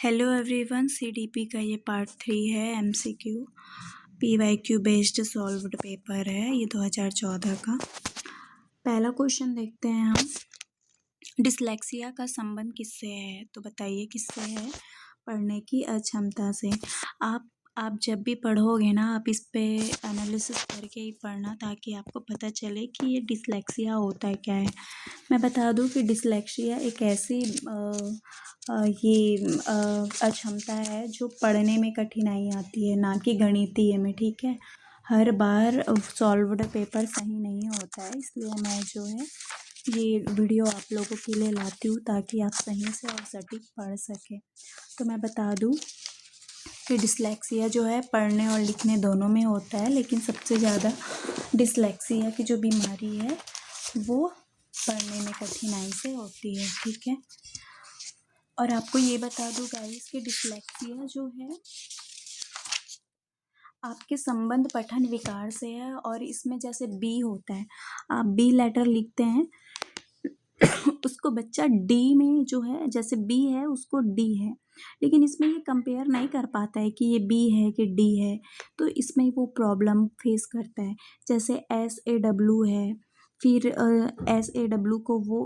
Hello everyone, CDP का ये part 3 है। MCQ PYQ based solved paper है ये 2014 का। पहला क्वेश्चन देखते हैं हम। डिसलेक्सिया का संबंध किससे है? तो बताइए किससे है? पढ़ने की अक्षमता से। आप जब भी पढ़ोगे ना, आप इस पे एनालिसिस करके ही पढ़ना, ताकि आपको पता चले कि ये डिसलेक्सिया होता है क्या है। मैं बता दूं कि डिसलेक्सिया एक ऐसी अक्षमता है जो पढ़ने में कठिनाई आती है, ना कि गणितीय में। ठीक है, हर बार सॉल्व्ड पेपर सही नहीं होता है, इसलिए मैं जो है ये वीडियो आप लोगों के लिए लाती हूँ ताकि आप सही से और सटीक पढ़ सकें। तो मैं बता दूँ कि डिसलेक्सिया जो है पढ़ने और लिखने दोनों में होता है, लेकिन सबसे ज़्यादा डिसलेक्सिया की जो बीमारी है वो पढ़ने में कठिनाई से होती है। ठीक है, और आपको ये बता दूँ गाइस कि डिसलेक्सिया जो है आपके संबंध पठन विकार से है, और इसमें जैसे बी होता है, आप बी लेटर लिखते हैं उसको बच्चा डी में जो है, जैसे बी है उसको डी है, लेकिन इसमें ये कंपेयर नहीं कर पाता है कि ये बी है कि डी है, तो इसमें वो प्रॉब्लम फेस करता है। जैसे SAW है, फिर SAW को वो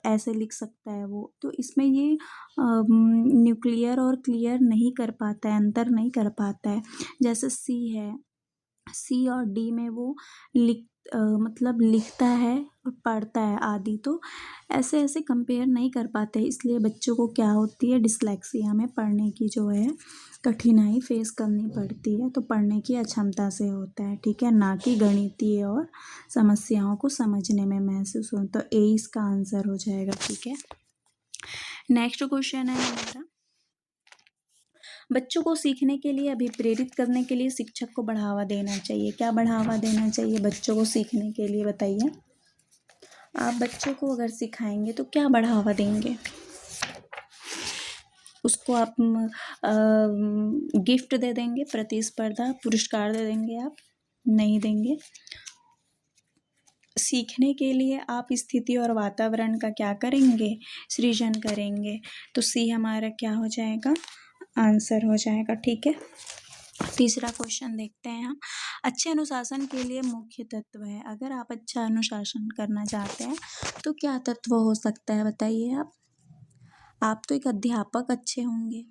ऐसे लिख सकता है वो, तो इसमें ये न्यूक्लियर और क्लियर नहीं कर पाता है, अंतर नहीं कर पाता है। जैसे सी है, सी और डी में वो मतलब लिखता है और पढ़ता है आदि, तो ऐसे ऐसे कंपेयर नहीं कर पाते, इसलिए बच्चों को क्या होती है, डिसलेक्सिया में पढ़ने की जो है कठिनाई फेस करनी पड़ती है। तो पढ़ने की अक्षमता से होता है, ठीक है, ना कि गणितीय और समस्याओं को समझने में महसूस हो। तो ए इसका आंसर हो जाएगा। ठीक है, नेक्स्ट क्वेश्चन है हमारा, बच्चों को सीखने के लिए अभिप्रेरित करने के लिए शिक्षक को बढ़ावा देना चाहिए। क्या बढ़ावा देना चाहिए बच्चों को सीखने के लिए? बताइए। आप बच्चों को अगर सिखाएंगे तो क्या बढ़ावा देंगे? उसको आप गिफ्ट दे देंगे, प्रतिस्पर्धा पुरस्कार दे देंगे? आप नहीं देंगे। सीखने के लिए आप स्थिति और वातावरण का क्या करेंगे? सृजन करेंगे। तो सी हमारा क्या हो जाएगा? आंसर हो जाएगा। ठीक है, तीसरा क्वेश्चन देखते हैं हम। अच्छे अनुशासन के लिए मुख्य तत्व है। अगर आप अच्छा अनुशासन करना चाहते हैं तो क्या तत्व हो सकता है? बताइए। आप तो एक अध्यापक अच्छे होंगे,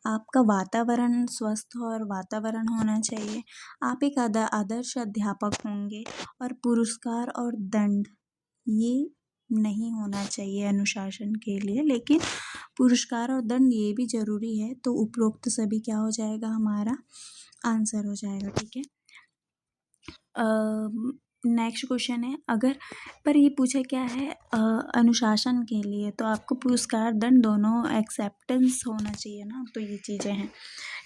आपका वातावरण स्वस्थ और वातावरण होना चाहिए, आप एक आदर्श अध्यापक होंगे, और पुरस्कार और दंड ये नहीं होना चाहिए अनुशासन के लिए, लेकिन पुरस्कार और दंड ये भी जरूरी है। तो उपरोक्त सभी क्या हो जाएगा? हमारा आंसर हो जाएगा। ठीक है, नेक्स्ट क्वेश्चन है, अगर पर ये पूछे क्या है अनुशासन के लिए, तो आपको पुरस्कार दंड दोनों एक्सेप्टेंस होना चाहिए ना, तो ये चीज़ें हैं।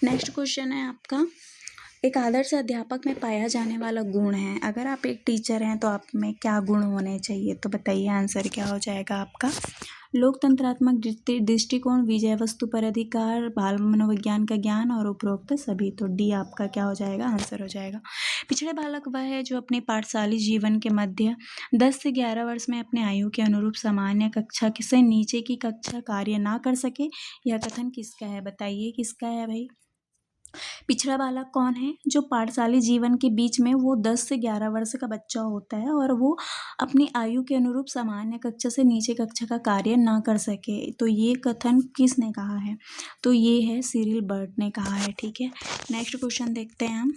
नेक्स्ट क्वेश्चन है आपका, एक आदर्श अध्यापक में पाया जाने वाला गुण है। अगर आप एक टीचर हैं तो आप में क्या गुण होने चाहिए? तो बताइए, आंसर क्या हो जाएगा आपका? लोकतंत्रात्मक दृष्टिकोण, विजय वस्तु पर अधिकार, बाल मनोविज्ञान का ज्ञान और उपरोक्त सभी। तो डी आपका क्या हो जाएगा? आंसर हो जाएगा। पिछड़े बालक वह है जो अपने पाठशाली जीवन के मध्य 10 से 11 वर्ष में अपने आयु के अनुरूप सामान्य कक्षा से नीचे की कक्षा कार्य ना कर सके। यह कथन किसका है? बताइए किसका है भाई? पिछड़ा बालक कौन है? जो पाठशाली जीवन के बीच में वो 10 से 11 वर्ष का बच्चा होता है और वो अपनी आयु के अनुरूप सामान्य कक्षा से नीचे कक्षा का कार्य ना कर सके। तो ये कथन किसने कहा है? तो ये है सिरिल बर्ट ने कहा है। ठीक है, नेक्स्ट क्वेश्चन देखते हैं हम।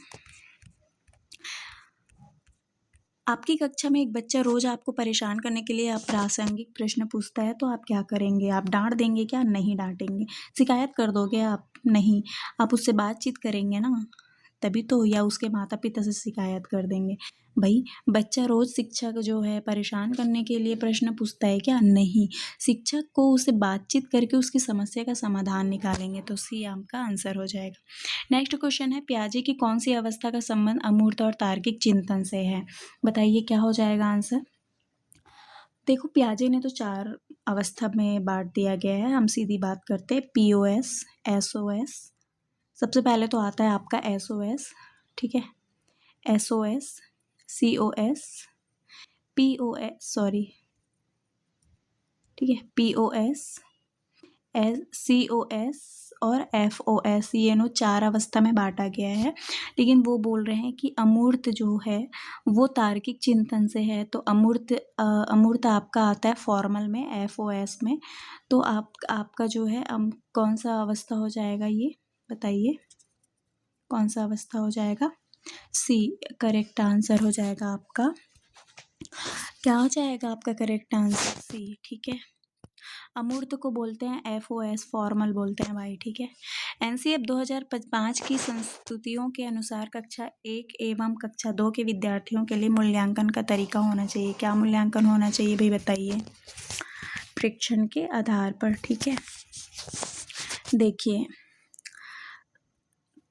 आपकी कक्षा में एक बच्चा रोज आपको परेशान करने के लिए अप्रासंगिक प्रश्न पूछता है, तो आप क्या करेंगे? आप डांट देंगे क्या? नहीं डांटेंगे। शिकायत कर दोगे आप? नहीं। आप उससे बातचीत करेंगे ना, तभी तो, या उसके माता पिता से शिकायत कर देंगे। भाई, बच्चा रोज शिक्षक जो है परेशान करने के लिए प्रश्न पूछता है क्या? नहीं। शिक्षक को उससे बातचीत करके उसकी समस्या का समाधान निकालेंगे। तो सी आपका आंसर हो जाएगा। नेक्स्ट क्वेश्चन है, पियाजे की कौन सी अवस्था का संबंध अमूर्त और तार्किक चिंतन से है? बताइए क्या हो जाएगा आंसर? देखो, पियाजे ने तो 4 अवस्था में बांट दिया गया है। हम सीधी बात करते हैं, POS, SOS। सबसे पहले तो आता है आपका SOS। ठीक है, SOS, COS, POS, सॉरी, ठीक है, POS, COS और FOS, ये नो 4 अवस्था में बांटा गया है। लेकिन वो बोल रहे हैं कि अमूर्त जो है वो तार्किक चिंतन से है, तो अमूर्त आपका आता है फॉर्मल में FOS में। तो आपका जो है कौन सा अवस्था हो जाएगा, ये बताइए कौन सा अवस्था हो जाएगा? C करेक्ट आंसर हो जाएगा आपका। क्या हो जाएगा आपका करेक्ट आंसर? C, ठीक है। अमूर्त को बोलते हैं FOS, फॉर्मल बोलते हैं भाई, ठीक है। NCF 2005 की संस्तुतियों के अनुसार कक्षा 1 एवं कक्षा 2 के विद्यार्थियों के लिए मूल्यांकन का तरीका होना चाहिए। क्या मूल्यांकन होना चाहिए भाई बताइए? परीक्षण के आधार पर, ठीक है। देखिए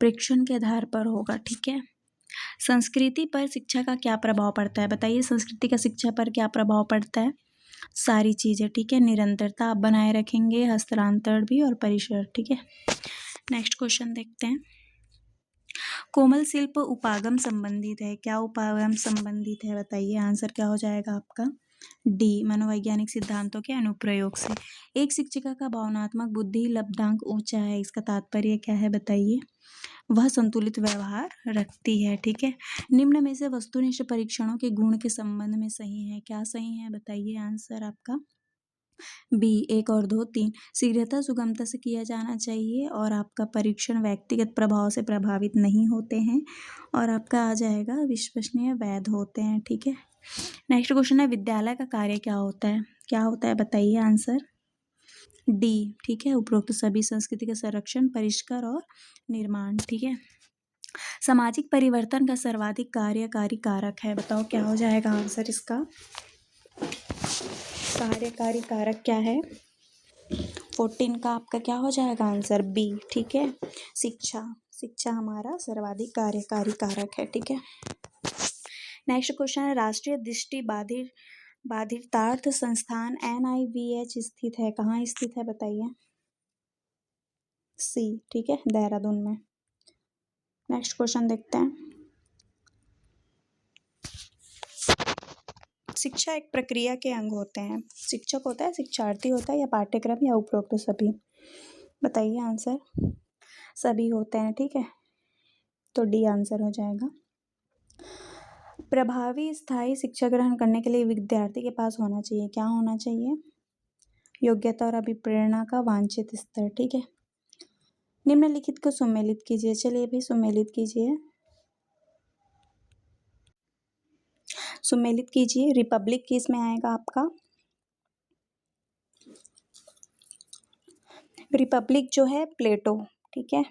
परीक्षण के आधार पर होगा, ठीक है। संस्कृति पर शिक्षा का क्या प्रभाव पड़ता है बताइए? संस्कृति का शिक्षा पर क्या प्रभाव पड़ता है? सारी चीज़ें, ठीक है। निरंतरता आप बनाए रखेंगे, हस्तांतरण भी और परिसर, ठीक है। नेक्स्ट क्वेश्चन देखते हैं। कोमल शिल्प उपागम संबंधित है। क्या उपागम संबंधित है बताइए? आंसर क्या हो जाएगा आपका? D मनोवैज्ञानिक सिद्धांतों के अनुप्रयोग से। एक शिक्षिका का भावनात्मक बुद्धि लब्धांक ऊंचा है, इसका तात्पर्य क्या है बताइए? वह संतुलित व्यवहार रखती है, ठीक है। निम्न में से वस्तुनिष्ठ परीक्षणों के गुण के संबंध में सही है। क्या सही है बताइए? आंसर आपका B 1 और 2, 3 शीघ्रता सुगमता से किया जाना चाहिए और आपका परीक्षण व्यक्तिगत प्रभाव से प्रभावित नहीं होते हैं और आपका आ जाएगा विश्वसनीय वैध होते हैं, ठीक है। नेक्स्ट क्वेश्चन है विद्यालय का कार्य क्या होता है? क्या होता है बताइए? आंसर D, ठीक है। उपरोक्त सभी संस्कृति का संरक्षण, परिष्कार और निर्माण, ठीक है। सामाजिक परिवर्तन का सर्वाधिक कार्यकारी कारक है, बताओ क्या हो जाएगा आंसर इसका? कार्यकारी कारक क्या है? 14 का आपका क्या हो जाएगा आंसर? B, ठीक है। शिक्षा हमारा सर्वाधिक कार्यकारी कारक है, ठीक है। नेक्स्ट क्वेश्चन है राष्ट्रीय दृष्टि बाधितार्थ संस्थान NIVH स्थित है। कहाँ स्थित है बताइए? C, ठीक है, देहरादून में। नेक्स्ट क्वेश्चन देखते हैं। शिक्षा एक प्रक्रिया के अंग होते हैं। शिक्षक होता है, शिक्षार्थी होता है, या पाठ्यक्रम, या उपरोक्त सभी? बताइए आंसर। सभी होते हैं, ठीक है। तो D आंसर हो जाएगा। प्रभावी स्थायी शिक्षा ग्रहण करने के लिए विद्यार्थी के पास होना चाहिए। क्या होना चाहिए? योग्यता और अभिप्रेरणा का वांछित स्तर, ठीक है। निम्नलिखित को सुमेलित कीजिए। चलिए भाई सुमेलित कीजिए। सुमेलित कीजिए। रिपब्लिक किस में आएगा आपका? रिपब्लिक जो है प्लेटो, ठीक है।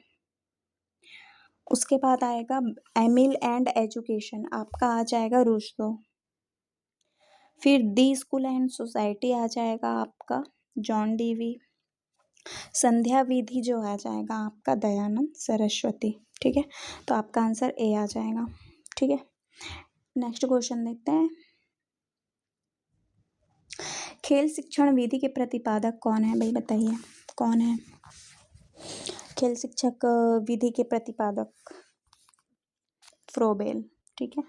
उसके बाद आएगा एमिल एंड एजुकेशन, आपका आ जाएगा रूसो। फिर दी स्कूल एंड सोसाइटी आ जाएगा आपका जॉन डीवी। संध्या विधि जो आ जाएगा आपका दयानंद सरस्वती, ठीक है। तो आपका आंसर A आ जाएगा, ठीक है। नेक्स्ट क्वेश्चन देखते हैं। खेल शिक्षण विधि के प्रतिपादक कौन है भाई बताइए? कौन है खेल शिक्षक विधि के प्रतिपादक? फ्रोबेल, ठीक है।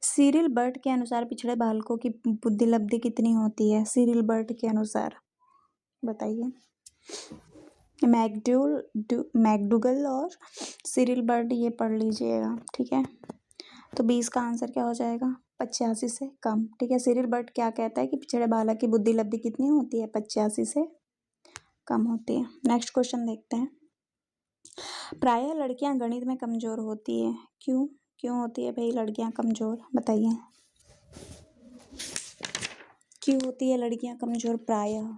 सिरिल बर्ट के अनुसार पिछड़े बालकों की बुद्धि लब्धि कितनी होती है? सिरिल बर्ट के अनुसार बताइए। मैकडूगल और सिरिल बर्ट ये पढ़ लीजिएगा, ठीक है। तो 20 का आंसर क्या हो जाएगा? 85 से कम, ठीक है। सिरिल बर्ट क्या कहता है कि पिछड़े बालक की बुद्धि लब्धि कितनी होती है? 85 से कम होती है। नेक्स्ट क्वेश्चन देखते हैं। प्रायः लड़कियां गणित में कमजोर होती है, क्यों होती है भाई लड़कियां कमजोर? बताइए क्यों होती है लड़कियां कमजोर प्रायः?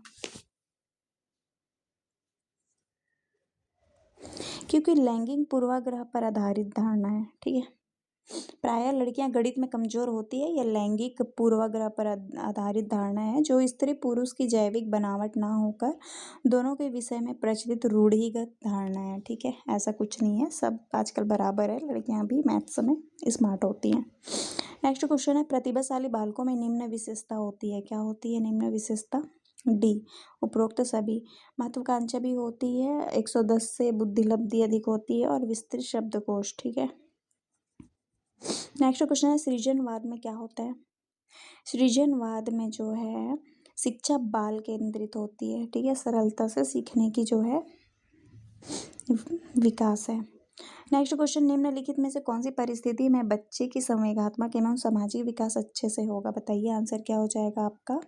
क्योंकि लैंगिक पूर्वाग्रह पर आधारित धारणा है, ठीक है। प्रायः लड़कियां गणित में कमजोर होती है, यह लैंगिक पूर्वाग्रह पर आधारित धारणा है जो स्त्री पुरुष की जैविक बनावट ना होकर दोनों के विषय में प्रचलित रूढ़िगत धारणा है, ठीक है। ऐसा कुछ नहीं है, सब आजकल बराबर है, लड़कियां भी मैथ्स में स्मार्ट होती हैं। नेक्स्ट क्वेश्चन है प्रतिभाशाली बालकों में निम्न विशेषता होती है। क्या होती है निम्न विशेषता? D उपरोक्त सभी। महत्वाकांक्षा भी होती है, 110 से बुद्धि लब्धि अधिक होती है और विस्तृत शब्दकोश, ठीक है। नेक्स्ट क्वेश्चन है सृजनवाद में क्या होता है? सृजनवाद में जो है शिक्षा बाल केंद्रित होती है, ठीक है। सरलता से सीखने की जो है विकास है। नेक्स्ट क्वेश्चन, निम्नलिखित में से कौन सी परिस्थिति में बच्चे की संवेगात्मक एवं सामाजिक विकास अच्छे से होगा? बताइए आंसर क्या हो जाएगा आपका।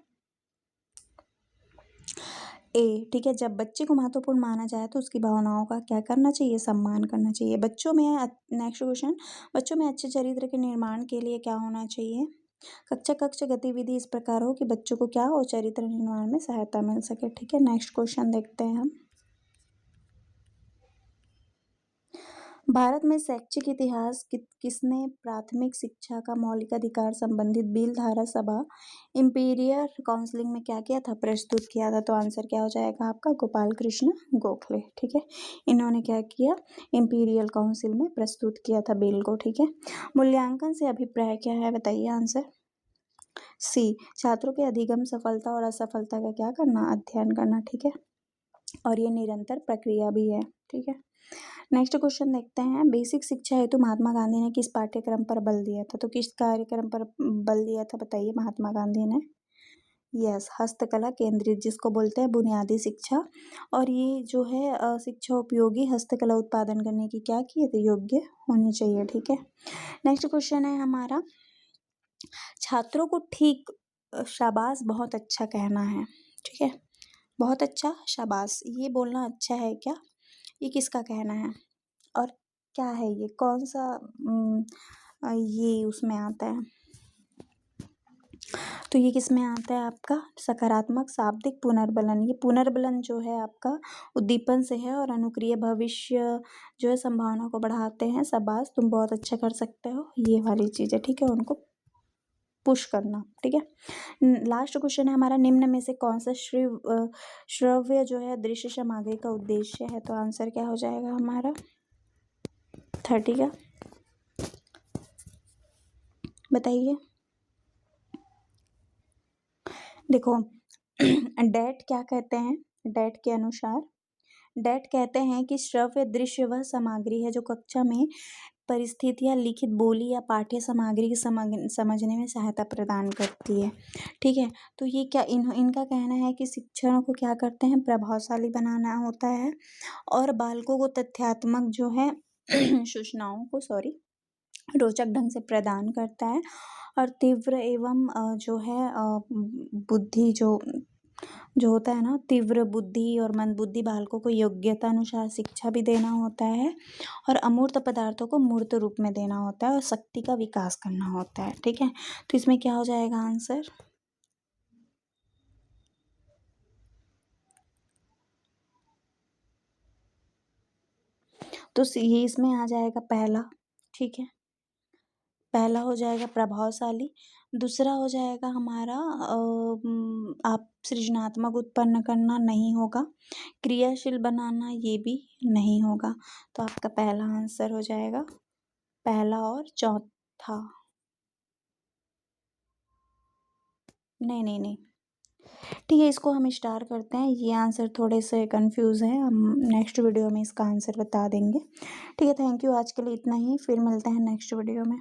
ए, ठीक है, जब बच्चे को महत्वपूर्ण माना जाए तो उसकी भावनाओं का क्या करना चाहिए? सम्मान करना चाहिए। बच्चों में नेक्स्ट क्वेश्चन, बच्चों में अच्छे चरित्र के निर्माण के लिए क्या होना चाहिए? कक्षा कक्ष गतिविधि इस प्रकार हो कि बच्चों को क्या हो? चरित्र निर्माण में सहायता मिल सके। ठीक है, नेक्स्ट क्वेश्चन देखते हैं हम। भारत में शैक्षिक इतिहास किसने प्राथमिक शिक्षा का मौलिक अधिकार संबंधित बिल धारा सभा इंपीरियल काउंसिल में क्या किया था? प्रस्तुत किया था। तो आंसर क्या हो जाएगा आपका? गोपाल कृष्ण गोखले। ठीक है, इन्होंने क्या किया? इंपीरियल काउंसिल में प्रस्तुत किया था बिल को। ठीक है, मूल्यांकन से अभिप्राय क्या है? बताइए आंसर। सी, छात्रों के अधिगम सफलता और असफलता का क्या करना? अध्ययन करना। ठीक है, और ये निरंतर प्रक्रिया भी है। ठीक है, नेक्स्ट क्वेश्चन देखते हैं। बेसिक शिक्षा हेतु महात्मा गांधी ने किस पाठ्यक्रम पर बल दिया था? तो किस कार्यक्रम पर बल दिया था? बताइए महात्मा गांधी ने। यस, हस्तकला केंद्रित, जिसको बोलते हैं बुनियादी शिक्षा। और ये जो है शिक्षा उपयोगी हस्तकला उत्पादन करने की क्या की है? योग्य होनी चाहिए। ठीक है, नेक्स्ट क्वेश्चन है हमारा, छात्रों को ठीक शाबाश बहुत अच्छा कहना है। ठीक है, बहुत अच्छा शाबाश, ये बोलना अच्छा है क्या? ये किसका कहना है और क्या है ये? कौन सा ये उसमें आता है? तो ये किस में आता है आपका? सकारात्मक शाब्दिक पुनर्बलन। ये पुनर्बलन जो है आपका उद्दीपन से है और अनुक्रिय भविष्य जो है संभावना को बढ़ाते हैं। शाबाश, तुम बहुत अच्छा कर सकते हो, ये वाली चीज़ है। ठीक है, उनको पुश करना। ठीक है, लास्ट क्वेश्चन है हमारा, निम्न में से कौन सा श्रव्य जो है दृश्य सामग्री का उद्देश्य है? तो आंसर क्या हो जाएगा हमारा 30 का? बताइए। देखो डेट क्या कहते हैं? डेट के अनुसार डेट कहते हैं कि श्रव्य दृश्य वह सामग्री है जो कक्षा में परिस्थितियाँ लिखित बोली या पाठ्य सामग्री की समझने में सहायता प्रदान करती है। ठीक है, तो ये क्या इनका कहना है कि शिक्षण को क्या करते हैं? प्रभावशाली बनाना होता है और बालकों को तथ्यात्मक जो है सूचनाओं को रोचक ढंग से प्रदान करता है और तीव्र एवं जो है बुद्धि जो होता है ना, तीव्र बुद्धि और मंदबुद्धि बालकों को योग्यता अनुसार शिक्षा भी देना होता है और अमूर्त पदार्थों को मूर्त रूप में देना होता है और शक्ति का विकास करना होता है। ठीक है, तो इसमें क्या हो जाएगा आंसर? तो ये इसमें आ जाएगा पहला। ठीक है, पहला हो जाएगा प्रभावशाली, दूसरा हो जाएगा हमारा आप सृजनात्मक उत्पन्न करना नहीं होगा, क्रियाशील बनाना ये भी नहीं होगा। तो आपका पहला आंसर हो जाएगा पहला और चौथा। नहीं नहीं नहीं, ठीक है, इसको हम स्टार करते हैं। ये आंसर थोड़े से कंफ्यूज है, हम नेक्स्ट वीडियो में इसका आंसर बता देंगे। ठीक है, थैंक यू, आज के लिए इतना ही, फिर मिलते हैं नेक्स्ट वीडियो में।